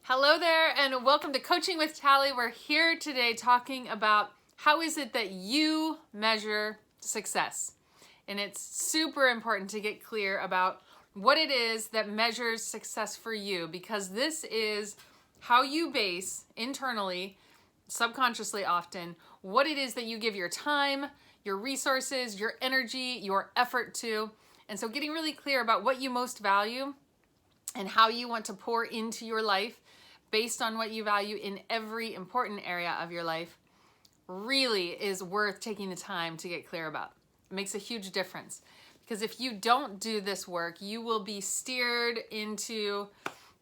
Hello there and welcome to Coaching with Tally. We're here today talking about how is it that you measure success. And it's super important to get clear about what it is that measures success for you, because this is how you base internally, subconsciously often, what it is that you give your time, your resources, your energy, your effort to. And so getting really clear about what you most value and how you want to pour into your life based on what you value in every important area of your life really is worth taking the time to get clear about. It makes a huge difference, because if you don't do this work, you will be steered into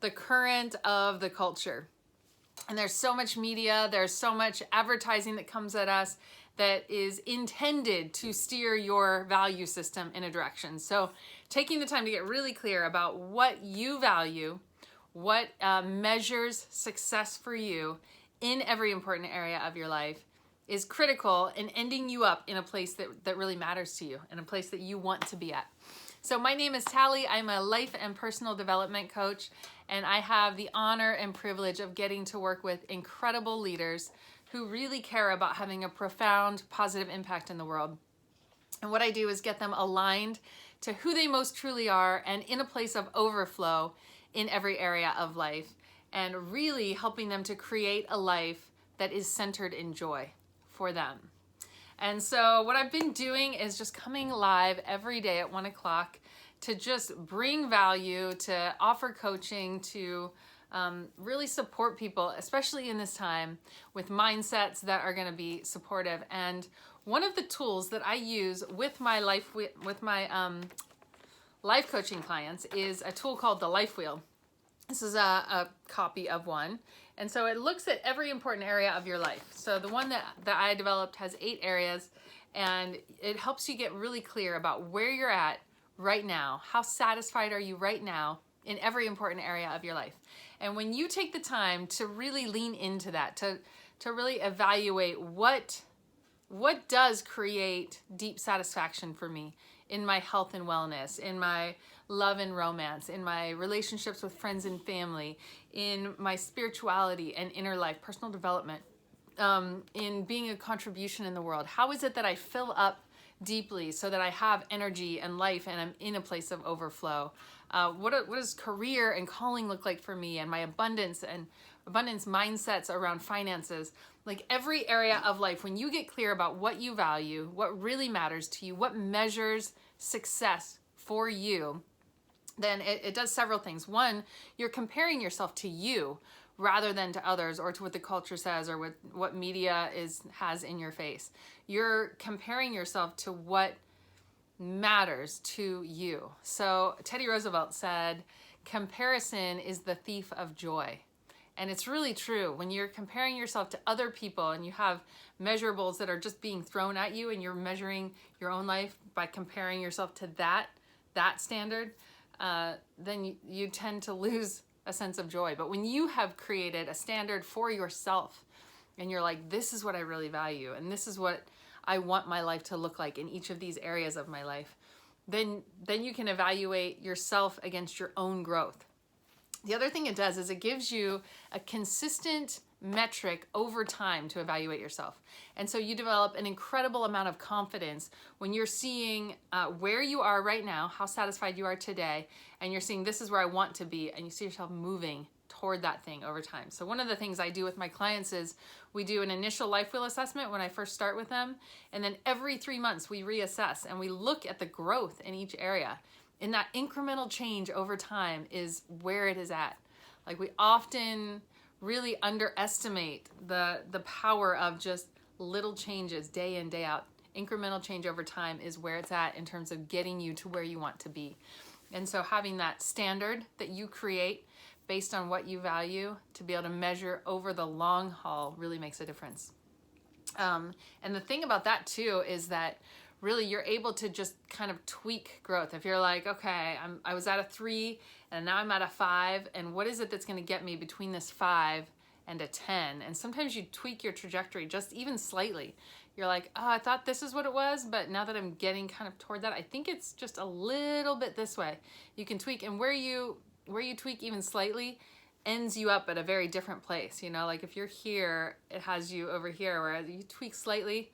the current of the culture. And there's so much media, there's so much advertising that comes at us that is intended to steer your value system in a direction. So taking the time to get really clear about what you value, what measures success for you in every important area of your life is critical in ending you up in a place that really matters to you, in a place that you want to be at. So my name is Tally. I'm a life and personal development coach, and I have the honor and privilege of getting to work with incredible leaders who really care about having a profound, positive impact in the world. And what I do is get them aligned to who they most truly are and in a place of overflow in every area of life, and really helping them to create a life that is centered in joy for them. And so what I've been doing is just coming live every day at 1 o'clock to just bring value, to offer coaching, to really support people, especially in this time, with mindsets that are going to be supportive. And one of the tools that I use with my life coaching clients is a tool called the Life Wheel. This is a copy of one. And so it looks at every important area of your life. So the one that I developed has 8 areas, and it helps you get really clear about where you're at right now. How satisfied are you right now in every important area of your life? And when you take the time to really lean into that, to really evaluate what does create deep satisfaction for me in my health and wellness, in my love and romance, in my relationships with friends and family, in my spirituality and inner life, personal development, in being a contribution in the world. How is it that I fill up deeply so that I have energy and life and I'm in a place of overflow? What does career and calling look like for me, and my abundance mindsets around finances? Like every area of life, when you get clear about what you value, what really matters to you, what measures success for you, then it does several things. One, you're comparing yourself to you rather than to others or to what the culture says or what media has in your face. You're comparing yourself to what matters to you. So Teddy Roosevelt said, comparison is the thief of joy. And it's really true. When you're comparing yourself to other people and you have measurables that are just being thrown at you, and you're measuring your own life by comparing yourself to that standard, then you tend to lose a sense of joy. But when you have created a standard for yourself and you're like, this is what I really value and this is what I want my life to look like in each of these areas of my life, then you can evaluate yourself against your own growth. The other thing it does is it gives you a consistent metric over time to evaluate yourself. And so you develop an incredible amount of confidence when you're seeing where you are right now, how satisfied you are today, and you're seeing this is where I want to be, and you see yourself moving toward that thing over time. So one of the things I do with my clients is we do an initial life wheel assessment when I first start with them, and then every 3 months we reassess and we look at the growth in each area. And that incremental change over time is where it is at. Like, we often really underestimate the power of just little changes day in, day out. Incremental change over time is where it's at in terms of getting you to where you want to be. And so having that standard that you create based on what you value to be able to measure over the long haul really makes a difference. And the thing about that too is that really you're able to just kind of tweak growth. If you're like, okay, I was at a 3 and now I'm at a 5, and what is it that's going to get me between this 5 and a 10? And sometimes you tweak your trajectory just even slightly. You're like, oh, I thought this is what it was, but now that I'm getting kind of toward that, I think it's just a little bit this way. You can tweak, and where you tweak even slightly ends you up at a very different place. You know, like if you're here, it has you over here, whereas you tweak slightly,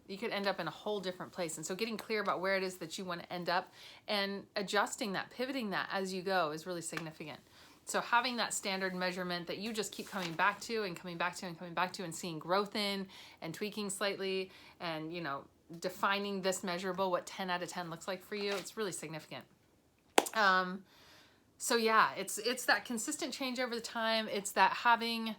you could end up in a whole different place. And so getting clear about where it is that you want to end up and adjusting that, pivoting that as you go is really significant. So having that standard measurement that you just keep coming back to and coming back to and coming back to and seeing growth in and tweaking slightly and, you know, defining this measurable, what 10 out of 10 looks like for you, it's really significant. So yeah, it's that consistent change over the time. It's that having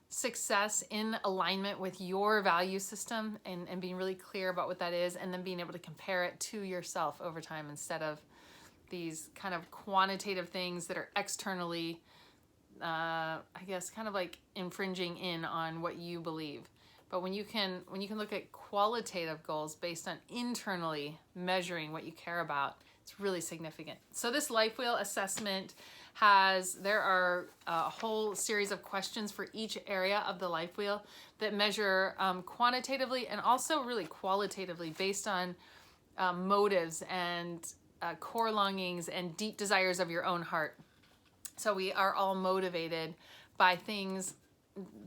success in alignment with your value system and being really clear about what that is, and then being able to compare it to yourself over time instead of these kind of quantitative things that are externally, I guess, kind of like infringing in on what you believe. But when you can look at qualitative goals based on internally measuring what you care about, it's really significant. So this life wheel assessment there are a whole series of questions for each area of the life wheel that measure quantitatively and also really qualitatively based on motives and core longings and deep desires of your own heart. So we are all motivated by things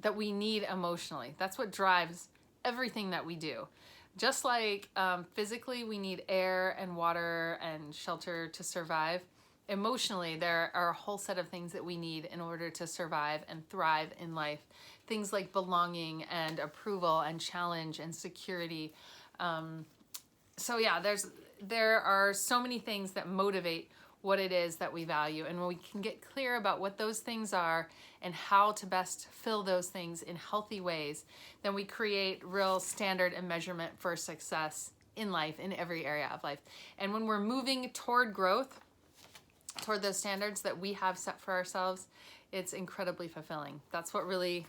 that we need emotionally. That's what drives everything that we do. Just like physically we need air and water and shelter to survive, emotionally there are a whole set of things that we need in order to survive and thrive in life. Things like belonging and approval and challenge and security. So yeah, there are so many things that motivate what it is that we value. And when we can get clear about what those things are and how to best fill those things in healthy ways, then we create real standard and measurement for success in life, in every area of life. And when we're moving toward growth, toward those standards that we have set for ourselves, it's incredibly fulfilling. That's what really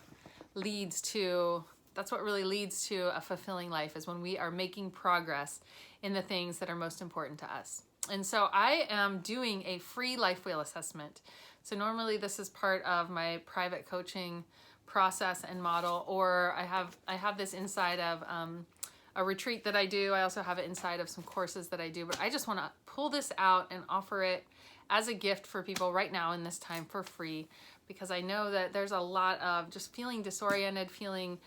leads to a fulfilling life, is when we are making progress in the things that are most important to us. And so I am doing a free life wheel assessment. So normally this is part of my private coaching process and model, or I have this inside of a retreat that I do. I also have it inside of some courses that I do, but I just want to pull this out and offer it as a gift for people right now in this time for free, because I know that there's a lot of just feeling disoriented, feeling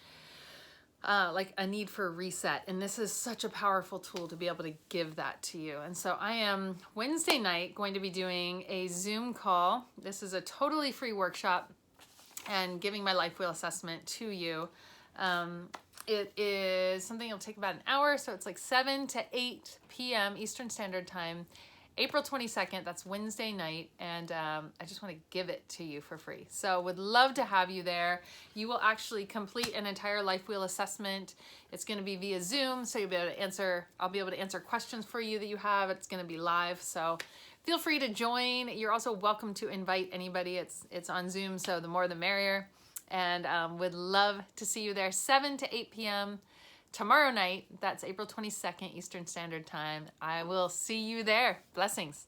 like a need for a reset. And this is such a powerful tool to be able to give that to you. And so I am Wednesday night going to be doing a Zoom call. This is a totally free workshop and giving my life wheel assessment to you. It is something that'll take about an hour. So it's like 7 to 8 p.m. Eastern Standard Time. April 22nd, that's Wednesday night, and I just want to give it to you for free. So would love to have you there. You will actually complete an entire life wheel assessment. It's going to be via Zoom, so I'll be able to answer questions for you that you have. It's going to be live, so feel free to join. You're also welcome to invite anybody. It's on Zoom, so the more the merrier, and would love to see you there. 7 to 8 p.m. tomorrow night. That's April 22nd, Eastern Standard Time. I will see you there. Blessings.